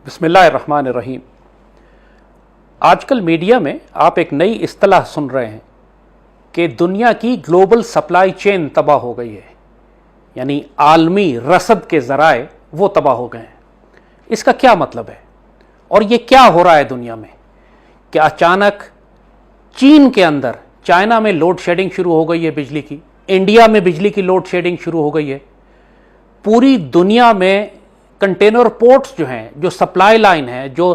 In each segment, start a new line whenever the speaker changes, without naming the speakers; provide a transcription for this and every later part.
बिस्मिल्लाहिर्रहमानिर्रहीम। आजकल मीडिया में आप एक नई इस्तिलाह सुन रहे हैं कि दुनिया की ग्लोबल सप्लाई चेन तबाह हो गई है, यानी आलमी रसद के ज़राए वो तबाह हो गए हैं। इसका क्या मतलब है और ये क्या हो रहा है दुनिया में कि अचानक चीन के अंदर, चाइना में लोड शेडिंग शुरू हो गई है बिजली की, इंडिया में बिजली की लोड शेडिंग शुरू हो गई है। पूरी दुनिया में कंटेनर पोर्ट्स जो हैं, जो सप्लाई लाइन है, जो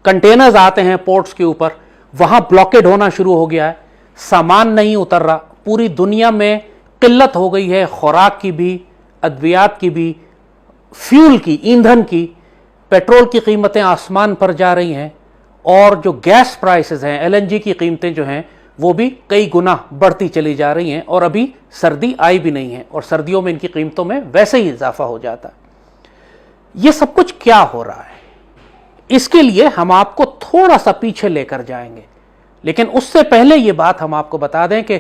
कंटेनर्स आते हैं पोर्ट्स के ऊपर, वहां ब्लॉकेड होना शुरू हो गया है, सामान नहीं उतर रहा। पूरी दुनिया में किल्लत हो गई है, खुराक की भी, अद्वियात की भी, फ्यूल की, ईंधन की। पेट्रोल की कीमतें आसमान पर जा रही हैं और जो गैस प्राइसेस हैं, एलएनजी की कीमतें जो हैं वो भी कई गुना बढ़ती चली जा रही हैं। और अभी सर्दी आई भी नहीं है और सर्दियों में इनकी कीमतों में वैसे ही इजाफा हो जाता है। ये सब कुछ क्या हो रहा है, इसके लिए हम आपको थोड़ा सा पीछे लेकर जाएंगे, लेकिन उससे पहले ये बात हम आपको बता दें कि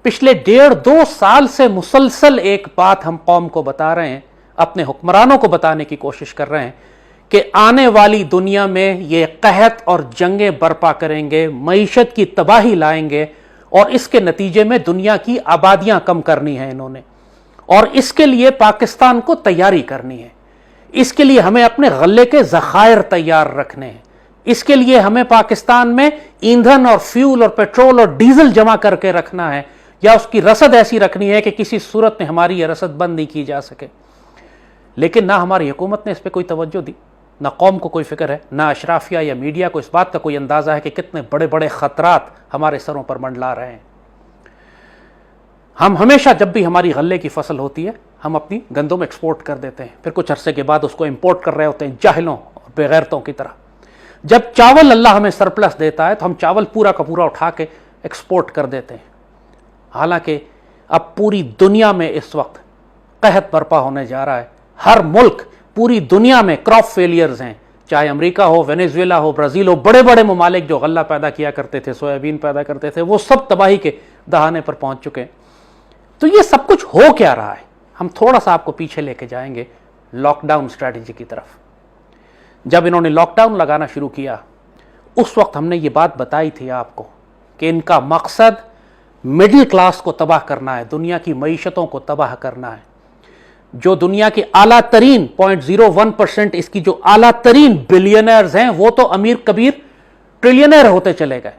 पिछले 1.5-2 साल से मुसलसल एक बात हम कौम को बता रहे हैं, अपने हुक्मरानों को बताने की कोशिश कर रहे हैं कि आने वाली दुनिया में ये कहत और जंगें बर्पा करेंगे, मईशत की तबाही लाएंगे और इसके नतीजे में दुनिया की आबादियां कम करनी है इन्होंने। और इसके लिए पाकिस्तान को तैयारी करनी है, इसके लिए हमें अपने गल्ले के ज़खायर तैयार रखने हैं, इसके लिए हमें पाकिस्तान में ईंधन और फ्यूल और पेट्रोल और डीजल जमा करके रखना है, या उसकी रसद ऐसी रखनी है कि किसी सूरत में हमारी यह रसद बंद नहीं की जा सके। लेकिन ना हमारी हुकूमत ने इस पर कोई तवज्जो दी, ना कौम को कोई फिक्र है, ना अशराफिया या मीडिया को इस बात का कोई अंदाजा है कि कितने बड़े बड़े खतरात हमारे सरों पर मंडला रहे हैं। हम हमेशा जब भी हमारी गल्ले की फसल होती है, हम अपनी गंदम एक्सपोर्ट कर देते हैं, फिर कुछ अरसे के बाद उसको इंपोर्ट कर रहे होते हैं जाहिलों और बेगैरतों की तरह। जब चावल अल्लाह हमें सरप्लस देता है तो हम चावल पूरा का पूरा उठा के एक्सपोर्ट कर देते हैं। हालांकि अब पूरी दुनिया में इस वक्त कहत बर्पा होने जा रहा है। हर मुल्क, पूरी दुनिया में क्रॉप फेलियर्स हैं, चाहे अमेरिका हो, वेनेजुएला हो, ब्राज़ील हो। बड़े बड़े ममालिक जो गल्ला पैदा किया करते थे, सोयाबीन पैदा करते थे, वो सब तबाही के दहाने पर पहुंच चुके हैं। तो ये सब कुछ हो क्या रहा है, हम थोड़ा सा आपको पीछे लेके जाएंगे लॉकडाउन स्ट्रैटेजी की तरफ। जब इन्होंने लॉकडाउन लगाना शुरू किया, उस वक्त हमने ये बात बताई थी आपको कि इनका मकसद मिडिल क्लास को तबाह करना है, दुनिया की मईशतों को तबाह करना है। जो दुनिया के आला तरीन 0.01% इसकी जो आला तरीन बिलियनर्स हैं, वो तो अमीर कबीर ट्रिलियनर होते चले गए,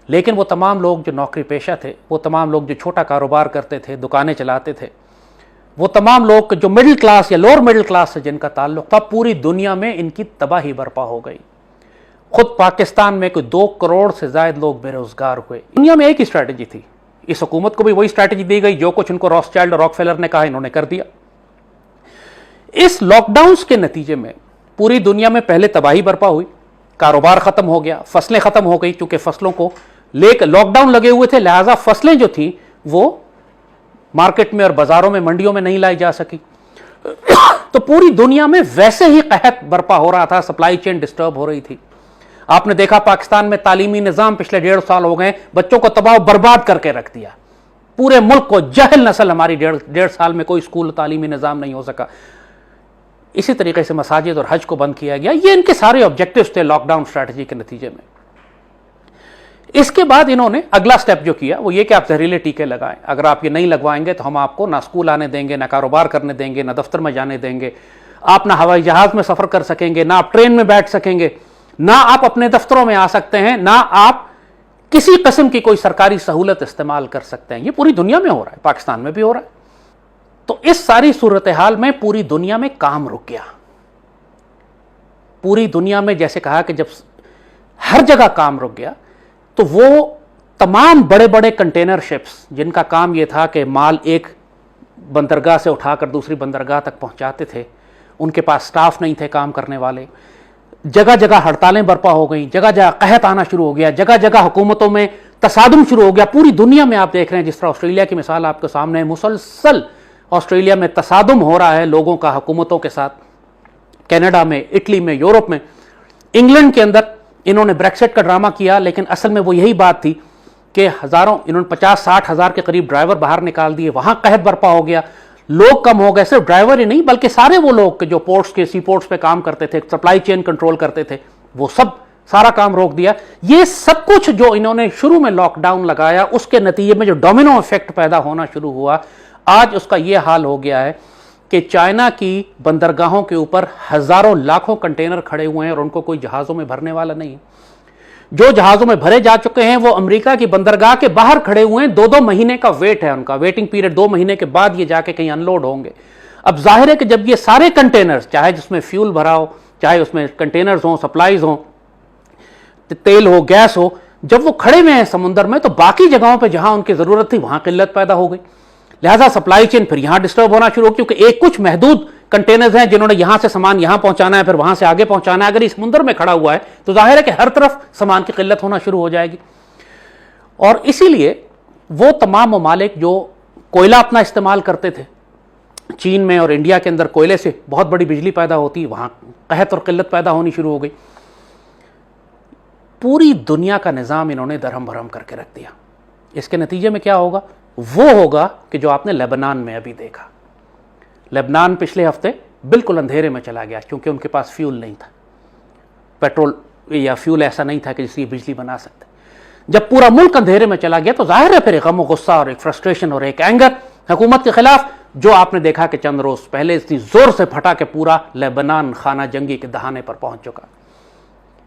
लेकिन वो तमाम लोग जो नौकरी पेशा थे, वो तमाम लोग जो छोटा कारोबार करते थे, दुकानें चलाते थे, वो तमाम लोग जो मिडिल क्लास या लोअर मिडिल क्लास से जिनका ताल्लुक था, पूरी दुनिया में इनकी तबाही बर्पा हो गई। खुद पाकिस्तान में कोई 2 करोड़ से ज्यादा लोग बेरोजगार हुए। दुनिया में एक ही स्ट्रैटेजी थी, इस हुकूमत को भी वही स्ट्रैटेजी दी गई, जो कुछ उनको रॉथस्चाइल्ड और रॉकफेलर ने कहा इन्होंने कर दिया। इस लॉकडाउन के नतीजे में पूरी दुनिया में पहले तबाही बर्पा हुई, कारोबार खत्म हो गया, फसलें खत्म हो गई, क्योंकि फसलों को लेकर लॉकडाउन लगे हुए थे, लिहाजा फसलें जो थी वो मार्केट में और बाजारों में, मंडियों में नहीं लाई जा सकी। तो पूरी दुनिया में वैसे ही कहत बर्पा हो रहा था, सप्लाई चेन डिस्टर्ब हो रही थी। आपने देखा पाकिस्तान में तालीमी निजाम पिछले 1.5 साल हो गए, बच्चों को तबाह बर्बाद करके रख दिया, पूरे मुल्क को जहल नस्ल हमारी 1.5 साल में कोई स्कूल तालीमी निजाम नहीं हो सका। इसी तरीके से मसाजिद और हज को बंद किया गया। ये इनके सारे ऑब्जेक्टिव्स थे लॉकडाउन स्ट्रैटेजी के नतीजे में। इसके बाद इन्होंने अगला स्टेप जो किया वो ये कि आप जहरीले टीके लगाएं, अगर आप ये नहीं लगवाएंगे तो हम आपको ना स्कूल आने देंगे, ना कारोबार करने देंगे, ना दफ्तर में जाने देंगे, आप ना हवाई जहाज में सफर कर सकेंगे, ना आप ट्रेन में बैठ सकेंगे, ना आप अपने दफ्तरों में आ सकते हैं, ना आप किसी किस्म की कोई सरकारी सहूलत इस्तेमाल कर सकते हैं। ये पूरी दुनिया में हो रहा है, पाकिस्तान में भी हो रहा है। तो इस सारी सूरत हाल में पूरी दुनिया में काम रुक गया। पूरी दुनिया में जैसे कहा कि जब हर जगह काम रुक गया, तो वो तमाम बड़े बड़े कंटेनर शिप्स जिनका काम यह था कि माल एक बंदरगाह से उठाकर दूसरी बंदरगाह तक पहुंचाते थे, उनके पास स्टाफ नहीं थे काम करने वाले। जगह जगह हड़तालें बर्पा हो गई, जगह जगह कहत आना शुरू हो गया, जगह जगह हुकूमतों में तसादुम शुरू हो गया। पूरी दुनिया में आप देख रहे हैं, जिस तरह ऑस्ट्रेलिया की मिसाल आपके सामने है, मुसलसल ऑस्ट्रेलिया में तसादुम हो रहा है लोगों का हुकूमतों के साथ। कनाडा में, इटली में, यूरोप में, इंग्लैंड के अंदर इन्होंने ब्रेक्सिट का ड्रामा किया, लेकिन असल में वो यही बात थी कि इन्होंने 50-60 हज़ार के करीब ड्राइवर बाहर निकाल दिए, वहां कहत बर्पा हो गया। लोग कम हो गए, सिर्फ ड्राइवर ही नहीं बल्कि सारे वो लोग जो पोर्ट्स के सी पोर्ट्स पे काम करते थे, सप्लाई चेन कंट्रोल करते थे, वो सब सारा काम रोक दिया। ये सब कुछ जो इन्होंने शुरू में लॉकडाउन लगाया, उसके नतीजे में जो डोमिनो इफेक्ट पैदा होना शुरू हुआ, आज उसका यह हाल हो गया है कि चाइना की बंदरगाहों के ऊपर हजारों लाखों कंटेनर खड़े हुए हैं और उनको कोई जहाजों में भरने वाला नहीं है। जो जहाजों में भरे जा चुके हैं वो अमेरिका की बंदरगाह के बाहर खड़े हुए हैं। 2-2 महीने का वेट है उनका, वेटिंग पीरियड, 2 महीने के बाद ये जाके कहीं अनलोड होंगे। अब जाहिर है कि जब ये सारे कंटेनर्स, चाहे जिसमें फ्यूल भरा हो, चाहे उसमें कंटेनर्स हो, सप्लाईज हो, तेल हो, गैस हो, जब वो खड़े हुए हैं समुद्र में, तो बाकी जगहों पे जहां उनकी जरूरत थी वहां किल्लत पैदा हो गई। लिहाजा सप्लाई चेन फिर यहां डिस्टर्ब होना शुरू हो, क्योंकि एक कुछ महदूद कंटेनर्स हैं जिन्होंने यहां से सामान यहां पहुंचाना है, फिर वहां से आगे पहुंचाना है। अगर इस समुद्र में खड़ा हुआ है तो जाहिर है कि हर तरफ सामान की किल्लत होना शुरू हो जाएगी। और इसीलिए वो तमाम ममालिक जो कोयला अपना इस्तेमाल करते थे, चीन में और इंडिया के अंदर कोयले से बहुत बड़ी बिजली पैदा होती, वहां कहत और किल्लत पैदा होनी शुरू हो गई। पूरी दुनिया का निज़ाम इन्होंने दरहम भरम करके रख दिया। इसके नतीजे में क्या होगा? वो होगा कि जो आपने लेबनान में अभी देखा। लेबनान पिछले हफ्ते बिल्कुल अंधेरे में चला गया क्योंकि उनके पास फ्यूल नहीं था, पेट्रोल या फ्यूल ऐसा नहीं था कि जिससे बिजली बना सकते। जब पूरा मुल्क अंधेरे में चला गया तो जाहिर है फिर एक गम गुस्सा और एक फ्रस्ट्रेशन और एक एंगर हुकूमत के खिलाफ, जो आपने देखा कि चंद रोज पहले इतनी जोर से फटा कि पूरा लेबनान खाना जंगी के दहाने पर पहुंच चुका।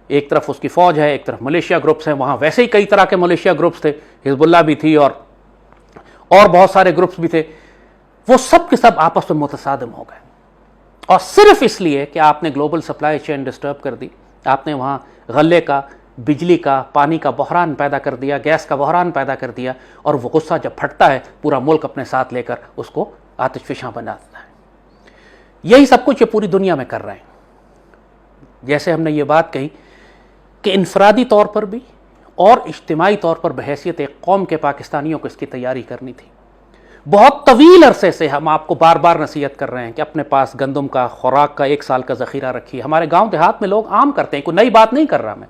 एक तरफ उसकी फौज है, एक तरफ मलेशिया ग्रुप्स हैं, वहां वैसे ही कई तरह के मलेशिया ग्रुप्स थे, हिजबुल्लाह भी थी और बहुत सारे ग्रुप्स भी थे। वो सब के सब आपस में मुतसादिम हो गए और सिर्फ इसलिए कि आपने ग्लोबल सप्लाई चेन डिस्टर्ब कर दी, आपने वहां गल्ले का, बिजली का, पानी का बहरान पैदा कर दिया, गैस का बहरान पैदा कर दिया। और वो गुस्सा जब फटता है पूरा मुल्क अपने साथ लेकर उसको आतिशफिशा बना देता है। यही सब कुछ ये पूरी दुनिया में कर रहे हैं। जैसे हमने ये बात कही कि इनफरादी तौर पर भी और इज्तिमाई तौर पर बहैसियत एक कौम के पाकिस्तानियों को इसकी तैयारी करनी थी। बहुत तवील अरसे से हम आपको बार बार नसीहत कर रहे हैं कि अपने पास गंदम का, खुराक का 1 साल का ज़ख़ीरा रखिए। हमारे गांव देहात में लोग आम करते हैं, कोई नई बात नहीं कर रहा मैं।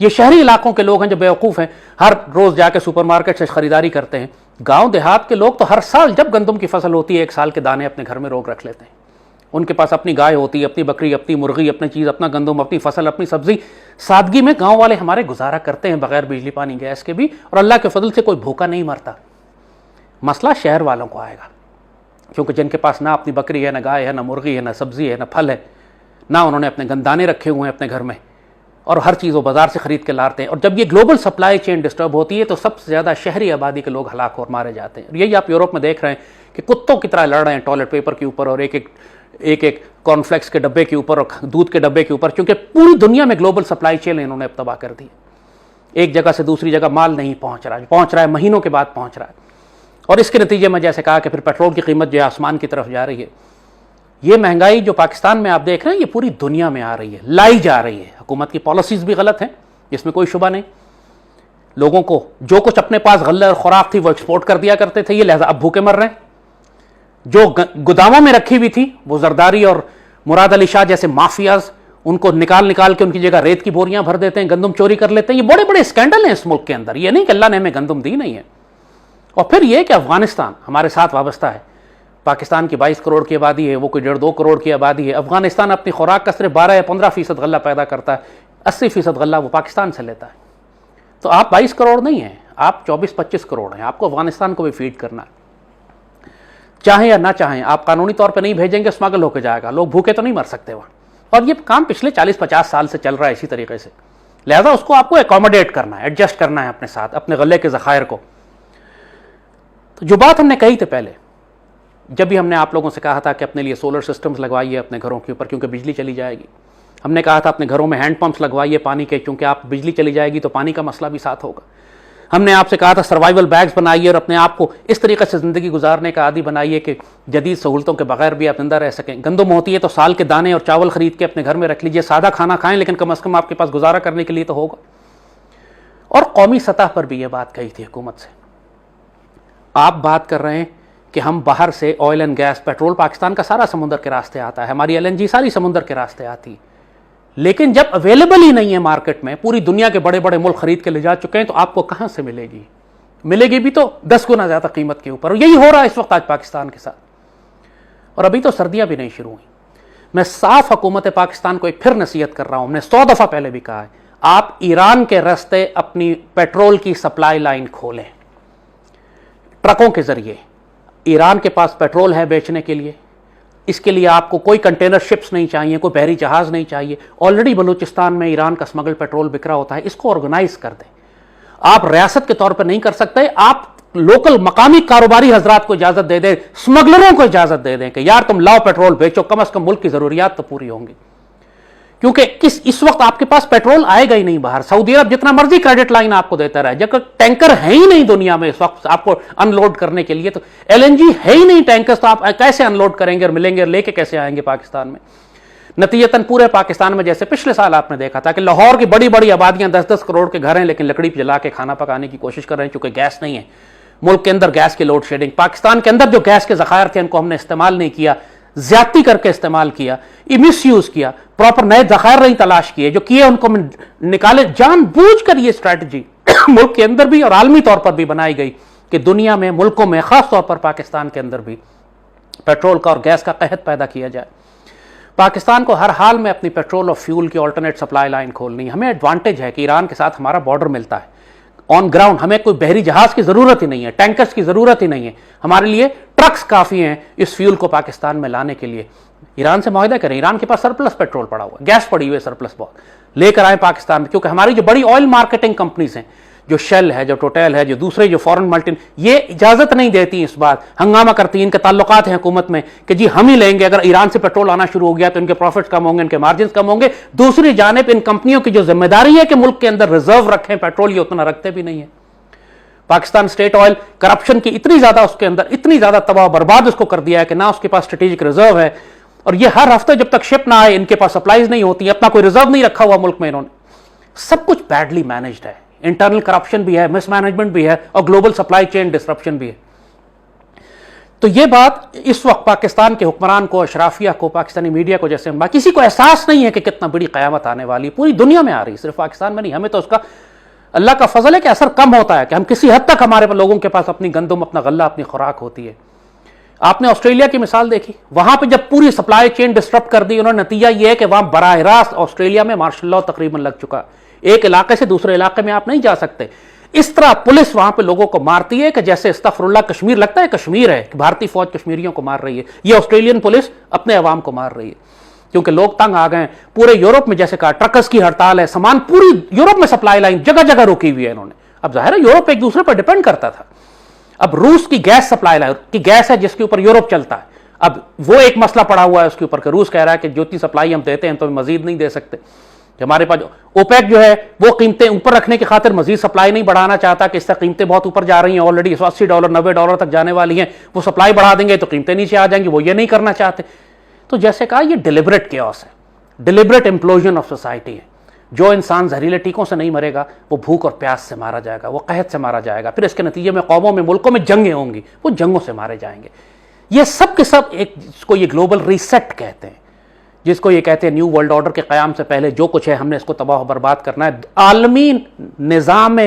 ये शहरी इलाकों के लोग हैं जो बेवकूफ़ हैं, हर रोज़ जाके सुपरमार्केट से ख़रीदारी करते हैं। गांव देहात के लोग तो हर साल जब गंदम की फसल होती है 1 साल के दाने अपने घर में रोक रख लेते हैं। उनके पास अपनी गाय होती है, अपनी बकरी, अपनी मुर्गी, अपनी चीज़, अपना गंदम, अपनी फसल, अपनी सब्जी। सादगी में गाँव वाले हमारे गुजारा करते हैं बगैर बिजली पानी गैस के भी, और अल्लाह के फजल से कोई भूखा नहीं मरता। मसला शहर वालों को आएगा, क्योंकि जिनके पास ना अपनी बकरी है, ना गाय है, ना मुर्गी है, ना सब्जी है, ना फल है, ना उन्होंने अपने गंदाने रखे हुए हैं अपने घर में, और हर चीज़ वो बाजार से खरीद के लाते हैं। और जब ये ग्लोबल सप्लाई चेन डिस्टर्ब होती है तो सबसे ज़्यादा शहरी आबादी के लोग हलाक और मारे जाते हैं। और यही आप यूरोप में देख रहे हैं कि कुत्तों की तरह लड़ रहे हैं टॉयलेट पेपर के ऊपर और एक कॉर्नफ्लेक्स के डब्बे के ऊपर और दूध के डब्बे के ऊपर, क्योंकि पूरी दुनिया में ग्लोबल सप्लाई चेन इन्होंने अब तबाह कर दी। एक जगह से दूसरी जगह माल नहीं पहुंच रहा है, महीनों के बाद पहुंच रहा है। और इसके नतीजे में जैसे कहा कि फिर पेट्रोल की कीमत जो है आसमान की तरफ जा रही है। ये महंगाई जो पाकिस्तान में आप देख रहे हैं ये पूरी दुनिया में आ रही है, लाई जा रही है। हुकूमत की पॉलिसीज भी गलत हैं, इसमें कोई शुबा नहीं। लोगों को जो कुछ अपने पास गल्ले और खुराक थी वो एक्सपोर्ट कर दिया करते थे, ये लिहाजा अब भूखे मर रहे हैं। जो गोदामों में रखी हुई थी वो जरदारी और मुराद अली शाह जैसे माफियाज उनको निकाल के उनकी जगह रेत की बोरियां भर देते हैं, गंदम चोरी कर लेते हैं। ये बड़े बड़े स्कैंडल हैं इस मुल्क के अंदर। ये नहीं कि अल्लाह ने हमें गंदम दी नहीं है। और फिर यह कि अफगानिस्तान हमारे साथ वाबस्ता है। पाकिस्तान की 22 करोड़ की आबादी है, वो कोई 1.5-2 करोड़ की आबादी है। अफगानिस्तान अपनी खुराक का सिर्फ 12 या 15% गल्ला पैदा करता है, 80% गल्ला वो पाकिस्तान से लेता है। तो आप 22 करोड़ नहीं हैं, आप 24-25 करोड़ हैं। आपको अफगानिस्तान को भी फीड करना है, चाहें या ना चाहें। आप कानूनी तौर पर नहीं भेजेंगे, स्मगल होकर जाएगा, लोग भूखे तो नहीं मर सकते वहां। और ये काम पिछले 40-50 साल से चल रहा है इसी तरीके से। लिहाजा उसको आपको एकोमोडेट करना है, एडजस्ट करना है अपने साथ, अपने गले के ज़खायर को। तो जो बात हमने कही थी पहले, जब भी हमने आप लोगों से कहा था कि अपने लिए सोलर सिस्टम्स लगवाइए अपने घरों के ऊपर क्योंकि बिजली चली जाएगी। हमने कहा था अपने घरों में हैंड पंप्स लगवाइए पानी के, क्योंकि आप बिजली चली जाएगी तो पानी का मसला भी साथ होगा। हमने आपसे कहा था सर्वाइवल बैग्स बनाइए और अपने आप को इस तरीके से ज़िंदगी गुजारने का आदी बनाइए कि जदीद सहूलतों के बगैर भी आप जिंदा रह सकें। गंदम होती है तो साल के दाने और चावल खरीद के अपने घर में रख लीजिए, सादा खाना खाएं लेकिन कम अज़ कम आपके पास गुजारा करने के लिए तो होगा। और कौमी सतह पर भी ये बात कही थी हुकूमत से। आप बात कर रहे हैं कि हम बाहर से oil and gas, petrol Pakistan का सारा समुद्र के रास्ते आता है, हमारी LNG सारी समुद्र के रास्ते आती है, लेकिन जब अवेलेबल ही नहीं है मार्केट में, पूरी दुनिया के बड़े बड़े मुल्क खरीद के ले जा चुके हैं, तो आपको कहां से मिलेगी? मिलेगी भी तो 10 गुना ज्यादा कीमत के ऊपर। और यही हो रहा है इस वक्त आज पाकिस्तान के साथ। और अभी तो सर्दियां भी नहीं शुरू हुई। मैं साफ हुकूमत पाकिस्तान को एक फिर नसीहत कर रहा हूं, हमने 100 दफा पहले भी कहा है, आप ईरान के रास्ते अपनी पेट्रोल की सप्लाई लाइन खोलें, ट्रकों के जरिए। ईरान के पास पेट्रोल है बेचने के लिए, इसके लिए आपको कोई कंटेनर शिप्स नहीं चाहिए, कोई बहरी जहाज नहीं चाहिए। ऑलरेडी बलूचिस्तान में ईरान का स्मगल पेट्रोल बिक रहा होता है, इसको ऑर्गेनाइज कर दें। आप रियासत के तौर पर नहीं कर सकते, आप लोकल मकामी कारोबारी हजरात को इजाजत दे दें, स्मगलरों को इजाजत दे दें कि यार तुम लाओ पेट्रोल बेचो, कम से कम मुल्क की जरूरियात तो पूरी होंगी। क्योंकि इस वक्त आपके पास पेट्रोल आएगा ही नहीं बाहर। सऊदी अरब जितना मर्जी क्रेडिट लाइन आपको देता रहे, जब टैंकर है ही नहीं दुनिया में इस वक्त आपको अनलोड करने के लिए, तो एलएनजी है ही नहीं टैंकर्स, तो आप कैसे अनलोड करेंगे और मिलेंगे और लेके कैसे आएंगे पाकिस्तान में। नतीजतन पूरे पाकिस्तान में जैसे पिछले साल आपने देखा था कि लाहौर की बड़ी बड़ी आबादियां 10-10 करोड़ के घर हैं, लेकिन लकड़ी जला के खाना पकाने की कोशिश कर रहे हैं क्योंकि गैस नहीं है। मुल्क के अंदर गैस की लोड शेडिंग, पाकिस्तान के अंदर जो गैस के जखायर थे उनको हमने इस्तेमाल नहीं किया, ज्यादती करके इस्तेमाल किया, मिस यूज किया, प्रॉपर नए जखायर नहीं तलाश किए, जो किए उनको निकाले। जानबूझकर ये स्ट्रैटेजी मुल्क के अंदर भी और आलमी तौर पर भी बनाई गई कि दुनिया में, मुल्कों में, खास तौर पर पाकिस्तान के अंदर भी पेट्रोल का और गैस का कहत पैदा किया जाए। पाकिस्तान को हर हाल में अपनी पेट्रोल और फ्यूल की ऑल्टरनेट सप्लाई लाइन खोलनी है। हमें एडवांटेज है कि ईरान के साथ हमारा बॉर्डर मिलता है ऑन ग्राउंड, हमें कोई बहरी जहाज की जरूरत ही नहीं है, टैंकर्स की जरूरत ही नहीं है, हमारे लिए ट्रक्स काफी हैं इस फ्यूल को पाकिस्तान में लाने के लिए। ईरान से मुआहदा करें, ईरान के पास सरप्लस पेट्रोल पड़ा हुआ, गैस पड़ी हुई है सरप्लस बहुत, लेकर आए पाकिस्तान में। क्योंकि हमारी जो बड़ी ऑयल मार्केटिंग कंपनीज हैं, जो शेल है, जो टोटल है, जो दूसरे जो फॉरेन मल्टी, ये इजाजत नहीं देती, इस बात हंगामा करती, इनके ताल्लुकात हैं हुकूमत में कि जी हम ही लेंगे, अगर ईरान से पेट्रोल आना शुरू हो गया तो इनके प्रॉफिट्स कम होंगे, इनके मार्जिन कम होंगे। दूसरी जानिब इन कंपनियों की जो जिम्मेदारी है कि मुल्क के अंदर रिजर्व रखें पेट्रोल, ये उतना रखते भी नहीं है। पाकिस्तान स्टेट ऑयल करप्शन की इतनी ज्यादा उसके अंदर, इतनी ज्यादा तबाह बर्बाद उसको कर दिया है कि ना उसके पास स्ट्रेटेजिक रिजर्व है, और ये हर हफ्ते जब तक शिप ना आए इनके पास सप्लाईज नहीं होती, अपना कोई रिजर्व नहीं रखा हुआ मुल्क में इन्होंने। सब कुछ बैडली मैनेज्ड है, इंटरनल करप्शन भी है, मिसमैनेजमेंट भी है, और ग्लोबल सप्लाई चेन डिसरप्शन भी है। तो ये बात इस वक्त पाकिस्तान के हुक्मरान को, अशराफिया को, पाकिस्तानी मीडिया को, जैसे किसी को एहसास नहीं है कि कितना बड़ी कयामत आने वाली, पूरी दुनिया में आ रही, सिर्फ पाकिस्तान में नहीं। हमें तो उसका अल्लाह का फजल है कि असर कम होता है, कि हम किसी हद तक, हमारे लोगों के पास अपनी गंदम, अपना गल्ला, अपनी खुराक होती है। आपने ऑस्ट्रेलिया की मिसाल देखी, वहां पे जब पूरी सप्लाई चेन डिस्टर्ब कर दी उन्होंने, नतीजा यह है कि वहां बराह रास्त ऑस्ट्रेलिया में मार्शल लॉ तकरीबन लग चुका। एक इलाके से दूसरे इलाके में आप नहीं जा सकते। इस तरह पुलिस वहां पे लोगों को मारती है कि जैसे अस्तगफिरुल्लाह कश्मीर लगता है कश्मीर है, कि भारतीय फौज कश्मीरियों को मार रही है। ये ऑस्ट्रेलियन पुलिस अपने अवाम को मार रही है, क्योंकि लोग तंग आ गए। पूरे यूरोप में जैसे कहा ट्रकर्स की हड़ताल है, सामान पूरी यूरोप में सप्लाई लाइन जगह जगह रुकी हुई है इन्होंने। अब जाहिर है यूरोप एक दूसरे पर डिपेंड करता था, अब रूस की गैस सप्लाई लाइन की गैस है जिसके ऊपर यूरोप चलता है, अब वो एक मसला पड़ा हुआ है उसके ऊपर कि रूस कह रहा है कि जितनी सप्लाई हम देते हैं तो मजीद नहीं दे सकते। हमारे पास ओपेक जो है वो कीमतें ऊपर रखने की खातिर मजीद सप्लाई नहीं बढ़ाना चाहता कि इससे कीमतें बहुत ऊपर जा रही हैं, ऑलरेडी $80 $90 तक जाने वाली हैं, वो सप्लाई बढ़ा देंगे तो कीमतें नीचे आ जाएंगी, वो ये नहीं करना चाहते। तो जैसे कहा ये डिलिबरेट केओस है, डिलिबरेट इम्प्लोजन ऑफ सोसाइटी है। जो इंसान जहरीले टीकों से नहीं मरेगा वो भूख और प्यास से मारा जाएगा, वो कहत से मारा जाएगा, फिर इसके नतीजे में कौमों में, मुल्कों में जंगें होंगी, वो जंगों से मारे जाएंगे। ये सब के सब एक, जिसको ये ग्लोबल रीसेट कहते हैं, जिसको ये कहते हैं न्यू वर्ल्ड ऑर्डर के क़याम से पहले जो कुछ है हमने इसको तबाह बर्बाद करना है। आलमी निज़ाम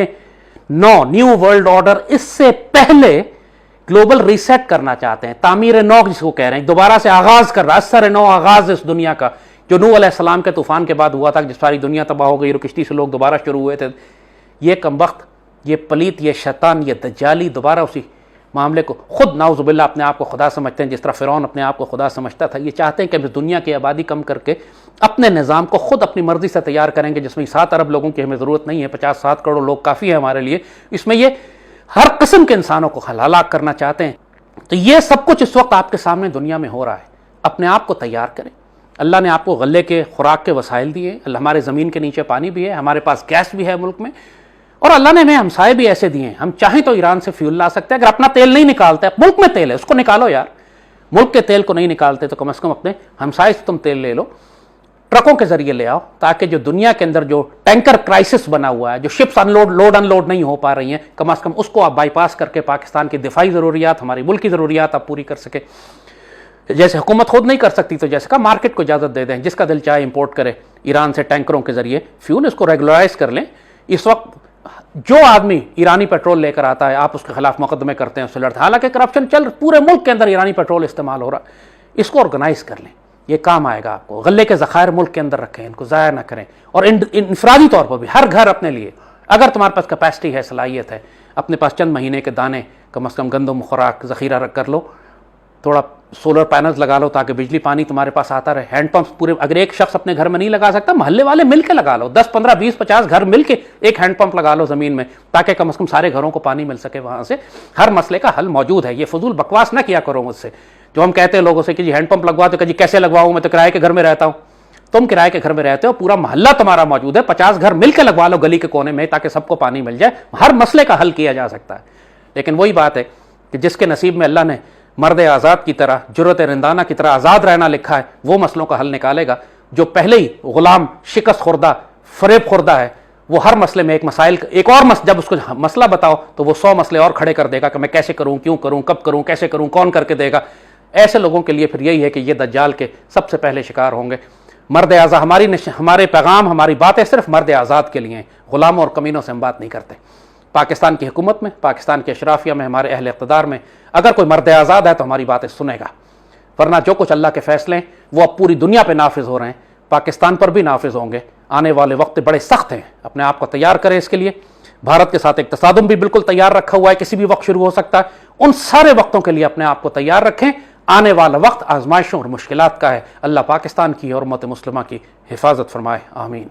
नौ, न्यू वर्ल्ड ऑर्डर, इससे पहले ग्लोबल रीसेट करना चाहते हैं, तामीर नौ जिसको कह रहे हैं, दोबारा से आगाज कर रहा है, असर नौ आगाज इस दुनिया का, जो नूह अलैहिस्सलाम के तूफान के बाद हुआ था, जिस सारी दुनिया तबाह हो गई और किश्ती से लोग दोबारा शुरू हुए थे। ये कमबख्त, ये पलीत, ये शैतान, ये दज्जाली दोबारा उसी मामले को खुद नाउज़ुबिल्लाह अपने आप को खुदा समझते हैं, जिस तरह फ़िरौन अपने आप को खुदा समझता था। ये चाहते हैं कि इस दुनिया की आबादी कम करके अपने निज़ाम को खुद अपनी मर्जी से तैयार करेंगे, जिसमें 7 अरब लोगों की हमें ज़रूरत नहीं है, 50-7 करोड़ लोग काफ़ी है हमारे लिए। इसमें ये हर किस्म के इंसानों को हलाक करना चाहते हैं। तो ये सब कुछ इस वक्त आपके सामने दुनिया में हो रहा है। अपने आप को तैयार करें। अल्लाह ने आपको गले के खुराक के वसाइल दिए, हमारे ज़मीन के नीचे पानी भी है, हमारे पास गैस भी है मुल्क में, और अल्लाह ने हमें हमसाए भी ऐसे दिए हैं। हम चाहें तो ईरान से फ्यूल ला सकते हैं। अगर अपना तेल नहीं निकालते, मुल्क में तेल है उसको निकालो यार, मुल्क के तेल को नहीं निकालते तो कम से कम अपने हमसाए से तुम तेल ले लो, ट्रकों के जरिए ले आओ, ताकि जो दुनिया के अंदर जो टैंकर क्राइसिस बना हुआ है, जो शिप्स अनलोड नहीं हो पा रही हैं, कम से कम उसको आप बाईपास करके पाकिस्तान की दिफाई ज़रूरियात, हमारी मुल्क की ज़रूरियात आप पूरी कर सके। जैसे हुकूमत खुद नहीं कर सकती तो जैसे कहा मार्केट को इजाज़त दे दें, जिसका दिल चाहे इंपोर्ट करे ईरान से टैंकरों के जरिए फ्यूल, इसको रेगुलराइज कर लें। इस वक्त जो आदमी ईरानी पेट्रोल लेकर आता है आप उसके खिलाफ मुकदमे करते हैं, उससे लड़ते हैं। हालांकि करप्शन चल पूरे मुल्क के अंदर ईरानी पेट्रोल इस्तेमाल हो रहा है, इसको ऑर्गेनाइज कर लें, ये काम आएगा आपको। गले के ज़खायर मुल्क के अंदर रखें, इनको ज़ाया ना करें। और इंफरादी तौर पर भी हर घर अपने लिए, अगर तुम्हारे पास कैपेसिटी है, सलाहियत है, अपने पास चंद महीने के दाने कम अज़ कम गंदम खुराक ज़ख़ीरा रख कर लो, थोड़ा सोलर पैनल्स लगा लो ताकि बिजली पानी तुम्हारे पास आता रहे। हैंडपम्प्स पूरे, अगर एक शख्स अपने घर में नहीं लगा सकता, मोहल्ले वाले मिलकर लगा लो, 10 15 20 50 घर मिलके एक हैंडपंप लगा लो ज़मीन में, ताकि कम से कम सारे घरों को पानी मिल सके। वहाँ से हर मसले का हल मौजूद है। ये फजूल बकवास ना किया करो मुझसे। जो हम कहते हैं लोगों से कि जी हैंडपंप लगवा दो, जी कैसे लगवाऊँ, मैं तो किराए के घर में रहता हूँ। तुम किराए के घर में रहते हो, पूरा मोहल्ला तुम्हारा मौजूद है, 50 घर मिलकर लगवा लो गली के कोने में, ताकि सबको पानी मिल जाए। हर मसले का हल किया जा सकता है। लेकिन वही बात है कि जिसके नसीब में अल्लाह ने मर्द आज़ाद की तरह, जुर्रत रिंदाना की तरह आज़ाद रहना लिखा है, वो मसलों का हल निकालेगा। जो पहले ही गुलाम, शिकस्त खुर्दा, फरेब खुर्दा है, वो हर मसले में एक और जब उसको मसला बताओ तो वो 100 मसले और खड़े कर देगा कि मैं कैसे करूं, क्यों करूं, कब करूं, कैसे करूं, कौन करके देगा। ऐसे लोगों के लिए फिर यही है कि ये दज्जाल के सबसे पहले शिकार होंगे। मर्द आज़ाद, हमारे पैगाम, हमारी बातें सिर्फ मर्द आज़ाद के लिए हैं। गुलामों और कमीनों से हम बात नहीं करते। पाकिस्तान की हुकूमत में, पाकिस्तान के अशराफिया में, हमारे अहले इक़्तिदार में अगर कोई मर्द आज़ाद है तो हमारी बातें सुनेगा। वरना जो कुछ अल्लाह के फैसले हैं वो अब पूरी दुनिया पे नाफिज हो रहे हैं, पाकिस्तान पर भी नाफिज होंगे। आने वाले वक्त बड़े सख्त हैं, अपने आप को तैयार करें इसके लिए। भारत के साथ एक तसादुम भी बिल्कुल तैयार रखा हुआ है, किसी भी वक्त शुरू हो सकता है। उन सारे वक्तों के लिए अपने आप को तैयार रखें। आने वाला वक्त आजमाइशों और मुश्किलात का है। अल्लाह पाकिस्तान की और उम्मत मुस्लिमा की हिफाजत फरमाए। आमीन।